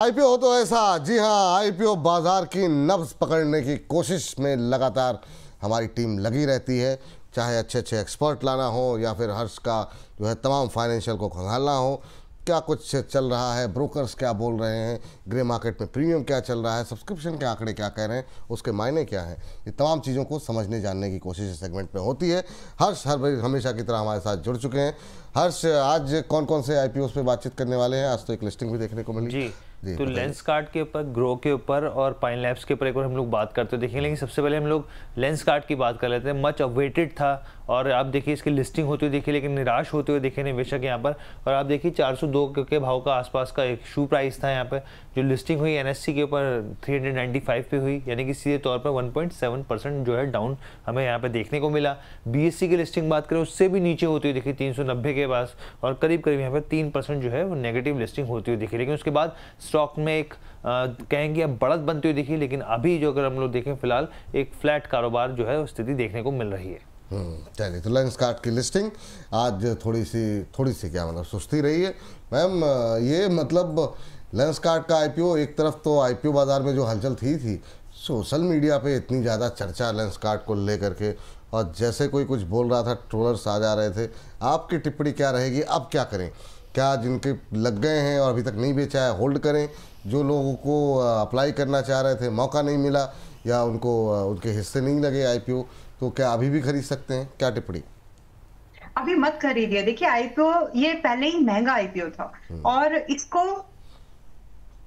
IPO तो ऐसा, जी हाँ, आईपीओ बाजार की नब्ज पकड़ने की कोशिश में लगातार हमारी टीम लगी रहती है। चाहे अच्छे अच्छे एक्सपर्ट लाना हो या फिर हर्ष का जो है तमाम फाइनेंशियल को खंगालना हो, क्या कुछ चल रहा है, ब्रोकर्स क्या बोल रहे हैं, ग्रे मार्केट में प्रीमियम क्या चल रहा है, सब्सक्रिप्शन के आंकड़े क्या कह रहे हैं, उसके मायने क्या हैं, ये तमाम चीज़ों को समझने जानने की कोशिश इस सेगमेंट में होती है। हर्ष हमेशा की तरह हमारे साथ जुड़ चुके हैं। हर्ष, आज कौन कौन से आईपीओ पे बातचीत करने वाले हैं? आज तो एक लिस्टिंग भी देखने को मिली जी, तो लेंसकार्ट के ऊपर, ग्रो के ऊपर और पाइन लैब्स के ऊपर एक बार हम लोग बात करते देखेंगे। लेकिन सबसे पहले हम लोग लेंसकार्ट की बात कर लेते हैं। मच अवेटेड था और आप देखिए इसकी लिस्टिंग होती हुई देखिए, लेकिन निराश होते हुए देखे निवेशक यहाँ पर। और आप देखिए 402 के भाव का आसपास का एक शू प्राइस था यहाँ पर। जो लिस्टिंग हुई एनएससी के ऊपर 395 पे हुई, यानी कि सीधे तौर पर 1.7% जो है डाउन हमें यहाँ पे देखने को मिला। बीएससी की लिस्टिंग बात करें, उससे भी नीचे होती हुई देखी 390 के पास, और करीब करीब यहाँ पे 3% जो है वो नेगेटिव लिस्टिंग होती हुई दिखी। लेकिन उसके बाद स्टॉक में एक कहेंगे अब बढ़त बनती हुई दिखी। लेकिन अभी जो अगर हम लोग देखें, फिलहाल एक फ्लैट कारोबार जो है स्थिति देखने को मिल रही है। चलिए, तो लेंसकार्ट की लिस्टिंग आज थोड़ी सी क्या मतलब सुस्ती रही है मैम। ये मतलब लेंसकार्ट का आईपीओ, एक तरफ तो आईपीओ बाजार में जो हलचल थी सोशल मीडिया पे इतनी ज़्यादा चर्चा लेंसकार्ट को लेकर के, और जैसे कोई कुछ बोल रहा था ट्रोलर्स आ जा रहे थे। आपकी टिप्पणी क्या रहेगी? अब क्या करें? क्या जिनके लग गए हैं और अभी तक नहीं बेचा है होल्ड करें? जो लोगों को अप्लाई करना चाह रहे थे मौका नहीं मिला या उनको उनके हिस्से नहीं लगे आईपीओ, तो क्या अभी भी खरीद सकते हैं? क्या टिप्पणी? अभी मत खरीदिए। देखिए, आईपीओ ये पहले ही महंगा आईपीओ था, और इसको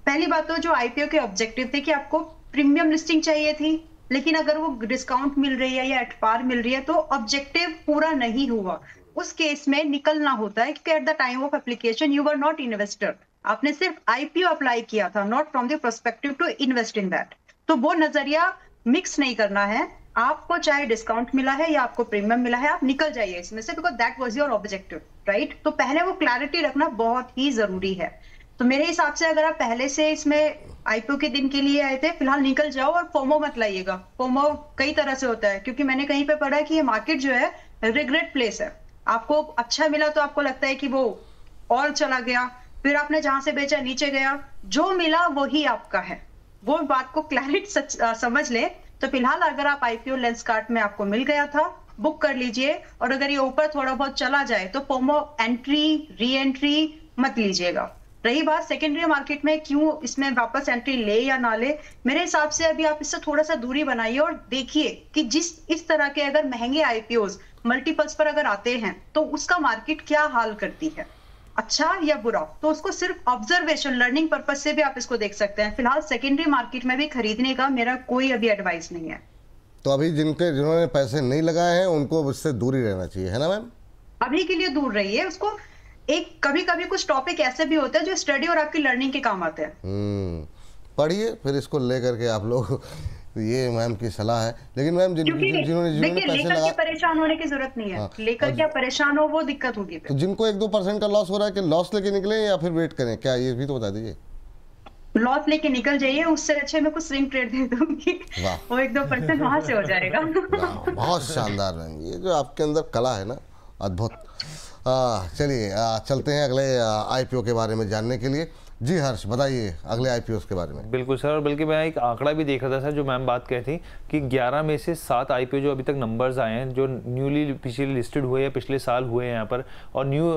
पहली बात तो जो आईपीओ के ऑब्जेक्टिव थे कि आपको प्रीमियम लिस्टिंग चाहिए थी, लेकिन अगर वो डिस्काउंट मिल रही है या एट पार मिल रही है तो ऑब्जेक्टिव पूरा नहीं हुआ। उस केस में निकलना होता है क्योंकि at the time of application you were not investor. आपने सिर्फ आईपीओ अप्लाई किया था, not from the perspective to invest in that. तो वो नजरिया मिक्स नहीं करना है। आपको चाहे डिस्काउंट मिला है या आपको प्रीमियम मिला है, आप निकल जाइए इसमें से, because that was your objective, right? तो पहले वो क्लैरिटी रखना बहुत ही जरूरी है। तो मेरे हिसाब से अगर आप पहले से इसमें आईपीओ के दिन के लिए आए थे, फिलहाल निकल जाओ और फोमो मत लाइएगा। फोमो कई तरह से होता है, क्योंकि मैंने कहीं पे पढ़ा है कि ये मार्केट जो है रिग्रेट प्लेस है। आपको अच्छा मिला तो आपको लगता है कि वो और चला गया, फिर आपने जहां से बेचा नीचे गया, जो मिला वही आपका है। वो बात को क्लैरिट समझ ले। तो फिलहाल अगर आप आईपीओ लेंसकार्ट में आपको मिल गया था, बुक कर लीजिए। और अगर ये ऊपर थोड़ा बहुत चला जाए तो फोमो एंट्री री एंट्री मत लीजिएगा। रही बात सेकेंडरी मार्केट में क्यों इसमें वापस एंट्री ले या ना ले, मेरे हिसाब से अभी आप इससे थोड़ा सा दूरी बनाइए और देखिए कि इस तरह के अगर महंगे आईपीओज मल्टीपल्स पर अगर आते हैं तो उसका मार्केट क्या हाल करती है, अच्छा या बुरा। तो उसको सिर्फ ऑब्जर्वेशन, लर्निंग पर्पज से भी आप इसको देख सकते हैं। फिलहाल सेकेंडरी मार्केट में भी खरीदने का मेरा कोई अभी एडवाइस नहीं है। तो अभी जिन्होंने पैसे नहीं लगाए हैं उनको इससे दूरी रहना चाहिए, है ना मैम? अभी के लिए दूर रहिए उसको। एक कभी कभी कुछ टॉपिक ऐसे भी होते हैं जो स्टडी और आपकी लर्निंग के काम आते हैं। पढ़िए फिर इसको लेकर के आप लोग। ये मैम की सलाह है। लेकिन मैम जिन्होंने पैसे लगा, परेशान होने की जरूरत नहीं है। हाँ, लेकर क्या परेशान हो, वो दिक्कत होगी। तो जिनको 1-2% का लॉस हो रहा है, कि लॉस लेके निकले या फिर वेट करें, क्या ये भी तो बता दीजिए। लॉस लेके निकल जाइए, उससे अच्छे मैं कुछ स्विंग ट्रेड दे दूंगी, वो 1-2% वहां से हो जाएगा। बहुत शानदार मैम, ये जो आपके अंदर कला है ना, अद्भुत। चलिए चलते हैं अगले आईपीओ के बारे में जानने के लिए। जी हर्ष, बताइए अगले आईपीओ के बारे में। बिल्कुल सर, और बल्कि मैं एक आंकड़ा भी देख रहा था सर, जो मैम बात कही थी कि 11 में से 7 आईपीओ जो अभी तक नंबर्स आए हैं, जो न्यूली पिछले लिस्टेड हुए हैं, पिछले साल हुए हैं यहाँ पर, और न्यू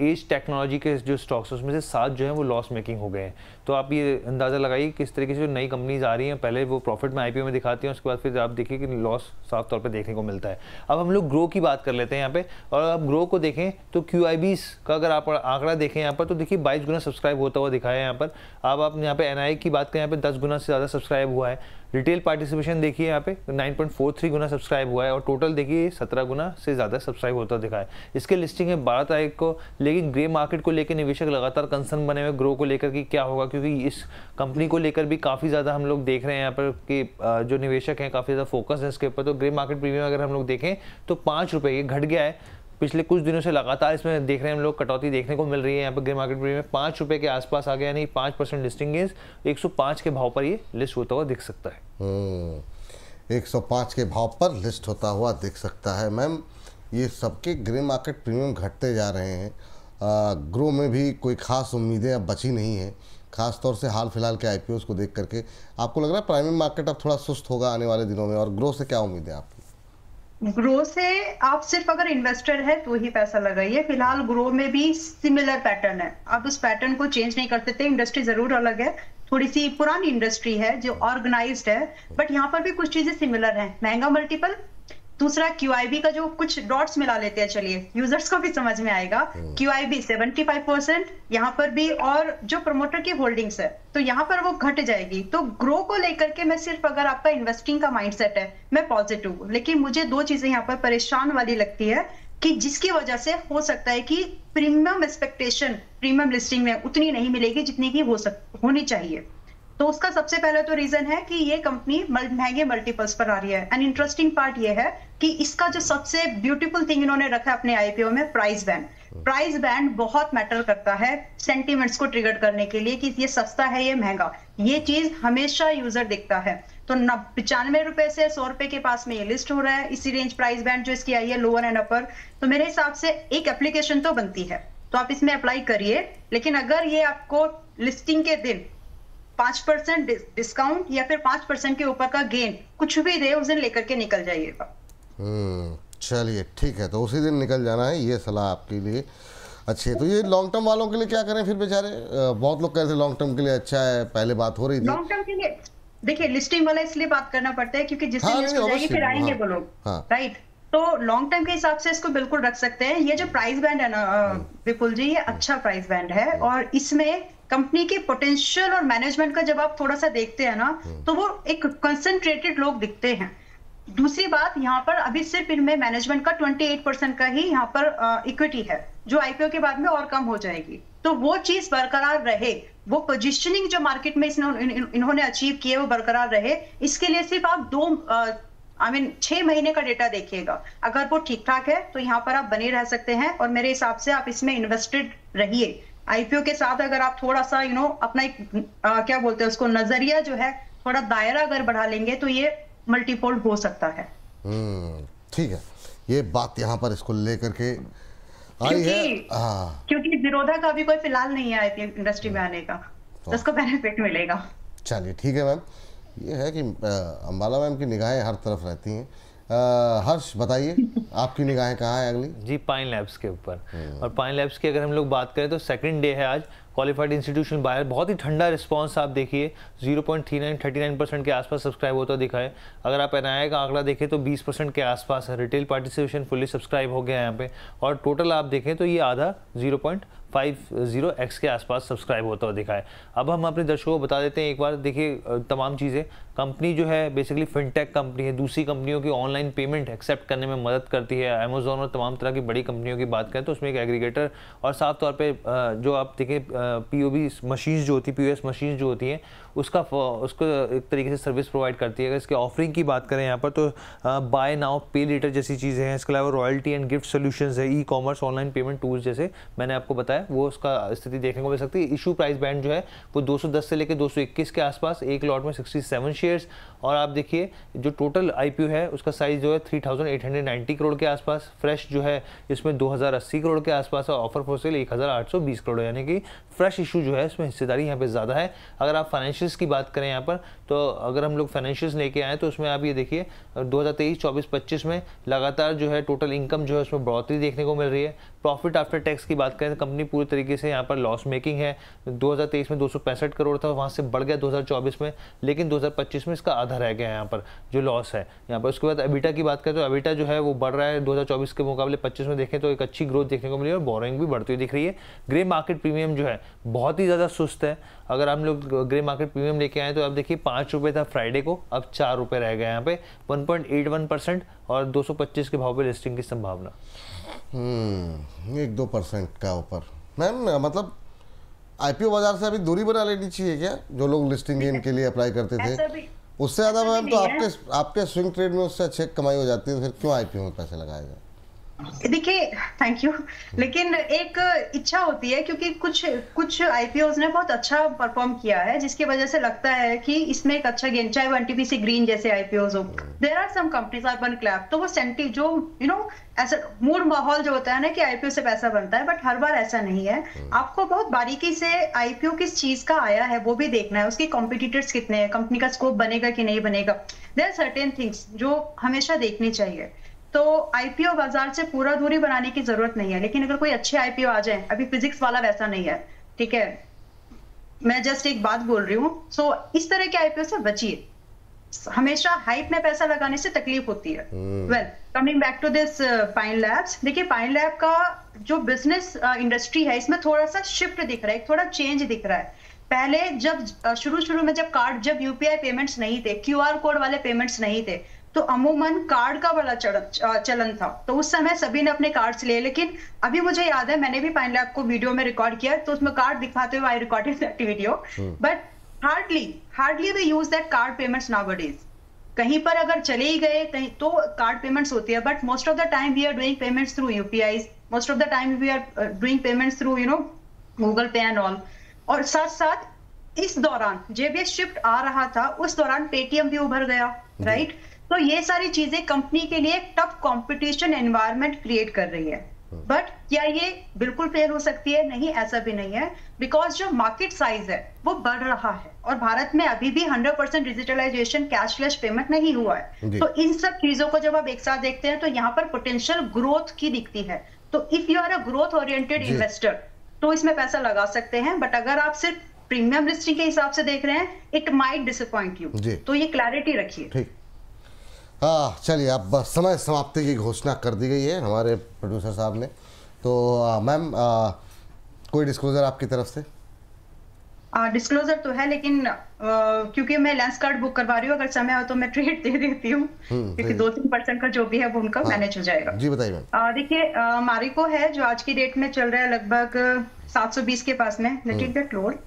एज टेक्नोलॉजी के जो स्टॉक्स उसमें से 7 जो हैं वो लॉस मेकिंग हो गए हैं। तो आप ये अंदाज़ा लगाइए किस तरीके से जो नई कंपनीज आ रही हैं, पहले वो प्रॉफिट में आईपीओ में दिखाती हैं, उसके बाद फिर आप देखिए कि लॉस साफ तौर पर देखने को मिलता है। अब हम लोग ग्रो की बात कर लेते हैं यहाँ पे, और अब ग्रो को देखें तो QIBs का अगर आप आंकड़ा देखें यहाँ पर, तो देखिए 22 गुना सब्सक्राइब होता हुआ दिखाया है यहाँ पर। अब आप यहाँ पे NI की बात करें, यहाँ पे 10 गुना से ज़्यादा सब्सक्राइब हुआ है। रिटेल पार्टिसिपेशन देखिए यहाँ पे 9.43 गुना सब्सक्राइब हुआ है, और टोटल देखिए 17 गुना से ज़्यादा सब्सक्राइब होता दिखा है। इसके लिस्टिंग है 12 तारीख को। लेकिन ग्रे मार्केट को लेकर निवेशक लगातार कंसर्न बने हुए ग्रो को लेकर कि क्या होगा, क्योंकि इस कंपनी को लेकर भी काफ़ी ज़्यादा हम लोग देख रहे हैं यहाँ पर कि जो निवेशक हैं काफ़ी ज़्यादा फोकस है इसके ऊपर। तो ग्रे मार्केट प्रीमियम अगर हम लोग देखें तो 5 रुपये ये घट गया है। पिछले कुछ दिनों से लगातार इसमें देख रहे हैं हम लोग कटौती देखने को मिल रही है। यहाँ पर ग्रे मार्केट प्रीमियम 5 रुपये के आसपास आ गया, यानी 5% लिस्टिंग गेंस 105 के भाव पर ये लिस्ट होता हुआ दिख सकता है। 105 के भाव पर लिस्ट होता हुआ दिख सकता है। मैम, ये सबके ग्रे मार्केट प्रीमियम घटते जा रहे हैं। ग्रो में भी कोई ख़ास उम्मीदें अब बची नहीं हैं। खास तौर से हाल फिलहाल के आईपीओस को देख करके आपको लग रहा है प्राइमरी मार्केट अब थोड़ा सुस्त होगा आने वाले दिनों में, और ग्रोथ से क्या उम्मीद है आपकी? ग्रो से आप सिर्फ अगर इन्वेस्टर है तो ही पैसा लगाइए। फिलहाल ग्रो में भी सिमिलर पैटर्न है, आप उस पैटर्न को चेंज नहीं कर सकते। इंडस्ट्री जरूर अलग है, थोड़ी सी पुरानी इंडस्ट्री है जो ऑर्गेनाइज्ड है, बट यहाँ पर भी कुछ चीजें सिमिलर हैं। महंगा मल्टीपल, दूसरा QIB का जो कुछ डॉट्स मिला लेते हैं, चलिए यूजर्स को भी समझ में आएगा। QIB 75% यहाँ पर भी, और जो प्रमोटर की होल्डिंग्स है तो यहाँ पर वो घट जाएगी। तो ग्रो को लेकर के मैं सिर्फ, अगर आपका इन्वेस्टिंग का माइंडसेट है, मैं पॉजिटिव हूँ, लेकिन मुझे दो चीजें यहाँ पर परेशान वाली लगती है कि जिसकी वजह से हो सकता है कि प्रीमियम एक्सपेक्टेशन प्रीमियम लिस्टिंग में उतनी नहीं मिलेगी जितनी की होनी चाहिए। तो उसका सबसे पहले तो रीजन है कि ये कंपनी महंगे मल्टीपल्स पर आ रही है। एंड इंटरेस्टिंग पार्ट ये है कि इसका जो सबसे ब्यूटीफुल थिंग इन्होंने रखा है अपने आईपीओ में, प्राइस बैंड। प्राइस बैंड बहुत मैटर करता है सेंटिमेंट्स को ट्रिगर करने के लिए कि ये सस्ता है, ये महंगा। ये चीज हमेशा यूजर दिखता है। तो 95 रुपए से 100 रुपए के पास में ये लिस्ट हो रहा है, इसी रेंज प्राइस बैंड जो इसकी आई है, लोअर एंड अपर। तो मेरे हिसाब से एक एप्लीकेशन तो बनती है, तो आप इसमें अप्लाई करिए। लेकिन अगर ये आपको लिस्टिंग के दिन 5% डिस्काउंट या फिर 5% के ऊपर का गेन कुछ भी दे, उस दिन लेकर के निकल जाइएगा। चलिए ठीक है, तो उसी दिन निकल जाना है, ये सलाह आपके लिए अच्छी है। तो ये लॉन्ग टर्म वालों के लिए क्या करें फिर बेचारे? बहुत लोग कहते हैं लॉन्ग टर्म के लिए अच्छा है, पहले बात हो रही थी। लॉन्ग टर्म के लिए देखिए, लिस्टिंग वाला इसलिए बात करना पड़ता है क्योंकि जिससे लिस्ट हो जाएगी फिर आएंगे वो लोग, राइट। तो लॉन्ग टर्म के हिसाब से इसको बिल्कुल रख सकते हैं। ये जो प्राइस बैंड है ना विपुल जी, ये अच्छा प्राइस बैंड है, और इसमें कंपनी के पोटेंशियल और मैनेजमेंट का जब आप थोड़ा सा देखते हैं ना, तो वो एक कंसंट्रेटेड लोग दिखते हैं। दूसरी बात, यहाँ पर अभी सिर्फ इनमें मैनेजमेंट का 28% का ही यहाँ पर इक्विटी है, जो आईपीओ के बाद में और कम हो जाएगी। तो वो चीज बरकरार रहे, वो पोजीशनिंग जो मार्केट में इन्होंने अचीव किए वो बरकरार रहे। इसके लिए सिर्फ आप 6 महीने का डेटा देखिएगा। अगर वो ठीक ठाक है तो यहाँ पर आप बने रह सकते हैं, और मेरे हिसाब से आप इसमें इन्वेस्टेड रहिए। आईपीओ के साथ अगर आप थोड़ा सा अपना एक क्या बोलते हैं उसको, नजरिया जो है, थोड़ा दायरा अगर बढ़ा लेंगे तो ये मल्टीफोल्ड हो सकता है। ठीक है, ये बात यहाँ पर इसको लेकर के आई है, क्योंकि जिरोधा का भी कोई फिलहाल नहीं है आईपीओ इंडस्ट्री में आने का, तो उसको बेनिफिट मिलेगा। चलिए ठीक है मैम, ये है कि अंबाला मैम की निगाहें हर तरफ रहती हैं। हर्ष बताइए, आपकी निगाहें कहाँ है अगली? जी, पाइन लैब्स के ऊपर। और पाइन लैब्स की अगर हम लोग बात करें तो सेकंड डे है आज। क्वालिफाइड इंस्टीट्यूशनल बायर, बहुत ही ठंडा रिस्पांस आप देखिए, 0.39% के आसपास सब्सक्राइब होता दिखा है। अगर आप एनआईआई का आंकड़ा देखें तो 20% के आसपास है। रिटेल पार्टिसिपेशन फुल्ली सब्सक्राइब हो गया है यहाँ पे, और टोटल आप देखें तो ये आधा 0.50x के आसपास सब्सक्राइब होता हुआ दिखा है। अब हम अपने दर्शकों को बता देते हैं एक बार, देखिए तमाम चीज़ें। कंपनी जो है बेसिकली फिनटेक कंपनी है, दूसरी कंपनियों की ऑनलाइन पेमेंट एक्सेप्ट करने में मदद करती है। अमेजोन और तमाम तरह की बड़ी कंपनियों की बात करें तो उसमें एक एग्रीगेटर, और साफ तौर पे जो आप देखें पीओबी मशीन्स जो होती है, पीओएस मशीन्स जो होती हैं, उसको एक तरीके से सर्विस प्रोवाइड करती है। अगर इसके ऑफरिंग की बात करें यहाँ पर तो बाय नाउ पे लेटर जैसी चीज़ें हैं। इसके अलावा रॉयल्टी एंड गिफ्ट सोल्यूशंस है, e commerce, online payment tools जैसे मैंने आपको बताया, वो उसका स्थिति देखने को मिल सकती है। इशू प्राइस बैंड जो है वो 210 से लेकर 221 के आसपास, एक लॉट में 67 शेयर्स। और आप देखिए जो टोटल आईपीओ है उसका साइज जो है 3890 करोड़ के आसपास। फ्रेश जो है इसमें 2080 करोड़ के आसपास, और ऑफर फॉर सेल 1820 करोड़, यानी कि फ्रेश इशू जो है इसमें हिस्सेदारी यहाँ पे ज़्यादा है। अगर आप फाइनेंशियल्स की बात करें यहाँ पर, तो अगर हम लोग फाइनेंशियल्स लेके आए तो उसमें आप ये देखिए 2023, 24, 25 में लगातार जो है टोटल इनकम जो है उसमें बढ़ोतरी देखने को मिल रही है। प्रॉफिट आफ्टर टैक्स की बात करें तो कंपनी पूरी तरीके से यहाँ पर लॉस मेकिंग है। 2023 में 265 करोड़ था, वहाँ से बढ़ गया 2024 में, लेकिन 2025 में इसका आधा रह गया यहाँ पर जो लॉस है यहाँ पर। उसके बाद एबिटा की बात करें तो एबिटा जो है वो बढ़ रहा है 2024 के मुकाबले 25 में देखें तो एक अच्छी ग्रोथ देखने को मिली है, और बोरिंग भी बढ़ती हुई दिख रही है। ग्रे मार्केट प्रीमियम जो है बहुत ही ज़्यादा सुस्त है। अगर हम लोग ग्रे मार्केट प्रीमियम लेके आए तो आप देखिए 5 रुपये था फ्राइडे को, अब 4 रुपये रह गया यहाँ पे, 1.81%, और 225 के भाव पे लिस्टिंग की संभावना 1-2% का ऊपर। मैम मतलब आईपीओ बाजार से अभी दूरी बना लेनी चाहिए क्या, जो लोग लिस्टिंग गेन के लिए अप्लाई करते थे? उससे ज़्यादा मैम तो आपके स्विंग ट्रेड में उससे अच्छी कमाई हो जाती है, तो फिर क्यों आईपीओ में पैसे लगाए जाए? देखिए, थैंक यू। लेकिन एक इच्छा होती है, क्योंकि कुछ कुछ आईपीओज ने बहुत अच्छा परफॉर्म किया है, जिसकी वजह से लगता है कि इसमें एक अच्छा गेन, चाहे वो एनटीपीसी ग्रीन जैसे आईपीओज हो। There are some companies, Urban Clap, तो वो सेंटी जो ऐसा मूड माहौल जो होता है ना कि आईपीओ से पैसा बनता है, बट हर बार ऐसा नहीं है। आपको बहुत बारीकी से आईपीओ किस चीज का आया है वो भी देखना है, उसकी कॉम्पिटिटर्स कितने हैं, कंपनी का स्कोप बनेगा कि नहीं बनेगा। देयर आर सर्टेन थिंग्स जो हमेशा देखनी चाहिए। तो आईपीओ बाजार से पूरा दूरी बनाने की जरूरत नहीं है, लेकिन अगर कोई अच्छे आईपीओ आ जाए, अभी फिजिक्स वाला वैसा नहीं है, ठीक है, मैं जस्ट एक बात बोल रही हूँ। सो इस तरह के आईपीओ से बचिए, हमेशा हाइप में पैसा लगाने से तकलीफ होती है। Well, coming back to this Pine Labs, देखिए पाइन लैब का जो बिजनेस इंडस्ट्री है, इसमें थोड़ा सा शिफ्ट दिख रहा है, थोड़ा चेंज दिख रहा है। पहले जब शुरू में जब यूपीआई पेमेंट्स नहीं थे, क्यूआर कोड वाले पेमेंट्स नहीं थे, तो अमूमन कार्ड का बड़ा चलन था, तो उस समय सभी ने अपने कार्ड्स लिए। लेकिन अभी मुझे याद है, मैंने भी पाइन लैब को वीडियो में रिकॉर्ड किया, तो उसमें कार्ड दिखाते हुए I recorded that video, but hardly we use that card payments nowadays. कहीं पर अगर चले ही गए कहीं तो कार्ड पेमेंट्स होती है, but most of the time we are doing payments through UPI, most of the time we are doing payments through Google Pay and all. और साथ साथ इस दौरान जब ये शिफ्ट आ रहा था, उस दौरान पेटीएम भी उभर गया, राइट। तो ये सारी चीजें कंपनी के लिए एक टफ कंपटीशन एनवायरनमेंट क्रिएट कर रही है। बट क्या ये बिल्कुल फेल हो सकती है? नहीं, ऐसा भी नहीं है, बिकॉज जो मार्केट साइज है वो बढ़ रहा है, और भारत में अभी भी 100% डिजिटलाइजेशन, कैशलेस पेमेंट नहीं हुआ है। तो इन सब चीजों को जब आप एक साथ देखते हैं, तो यहाँ पर पोटेंशियल ग्रोथ की दिखती है। तो if you are a growth oriented investor, तो इसमें पैसा लगा सकते हैं। बट अगर आप सिर्फ प्रीमियम लिस्टिंग के हिसाब से देख रहे हैं, इट माइट डिसअपॉइंट यू। तो ये क्लैरिटी रखिए। चलिए, अब समय समाप्ति की घोषणा कर दी गई है हमारे प्रोड्यूसर साहब ने। तो मैम, कोई डिस्क्लोजर आपकी तरफ से? डिस्क्लोजर तो है, लेकिन क्योंकि मैं लेंस कार्ड बुक करवा रही हूँ, अगर समय हो तो मैं ट्रेड दे देती हूँ, क्योंकि 2-3% का जो भी है वो उनका मैनेज हो जाएगा। जी बताइए मैम। देखिए, मारिको है जो आज की डेट में चल रहा है लगभग 720 के पास में। Let it get load.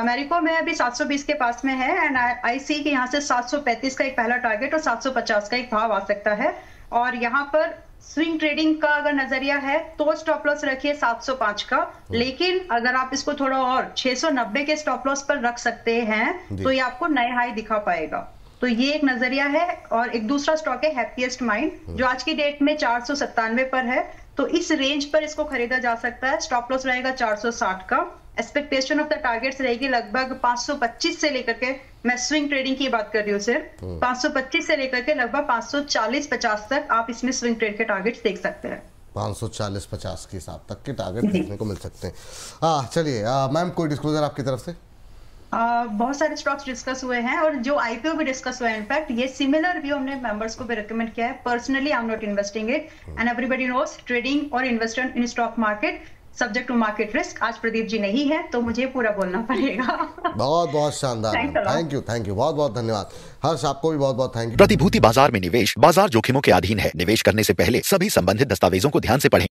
Marico में अभी 720 के पास में है, एंड आई सी कि यहाँ से 735 का एक पहला टारगेट और 750 का एक भाव आ सकता है। और यहाँ पर स्विंग ट्रेडिंग का अगर नजरिया है तो स्टॉप लॉस रखिए 705 का, लेकिन अगर आप इसको थोड़ा और 690 के स्टॉप लॉस पर रख सकते हैं तो ये आपको नए हाई दिखा पाएगा। तो ये एक नजरिया है। और एक दूसरा स्टॉक है हैप्पीएस्ट माइंड, जो आज की डेट में 497 पर है, तो इस रेंज पर इसको खरीदा जा सकता है। स्टॉप लॉस रहेगा 460 का। एक्सपेक्टेशन ऑफ द टारगेट्स रहेगी लगभग 525 से लेकर के, मैं स्विंग ट्रेडिंग की बात कर रही हूँ सिर्फ, 525 से लेकर के लगभग 540-50 तक आप इसमें स्विंग ट्रेड के टारगेट्स देख सकते हैं। 540-50 के हिसाब तक के टारगेट देखने को मिल सकते हैं। चलिए मैम, कोई डिस्क्लोजर आपकी तरफ से? बहुत सारे स्टॉक्स डिस्कस हुए हैं और जो आईपीओ भी डिस्कस हुआ है। इनफैक्ट ये सिमिलर व्यू हमने मेंबर्स को भी रिकमेंड किया है। Personally I am not investing it, and everybody knows trading और investor in stock market subject to market risk. आज प्रदीप जी नहीं है तो मुझे पूरा बोलना पड़ेगा। बहुत बहुत शानदार, थैंक यू, बहुत बहुत धन्यवाद। हर्ष, आपको भी बहुत बहुत थैंक यू। प्रतिभूति बाजार में निवेश बाजार जोखिमों के अधीन है। निवेश करने से पहले सभी संबंधित दस्तावेजों को ध्यान से पढ़ें।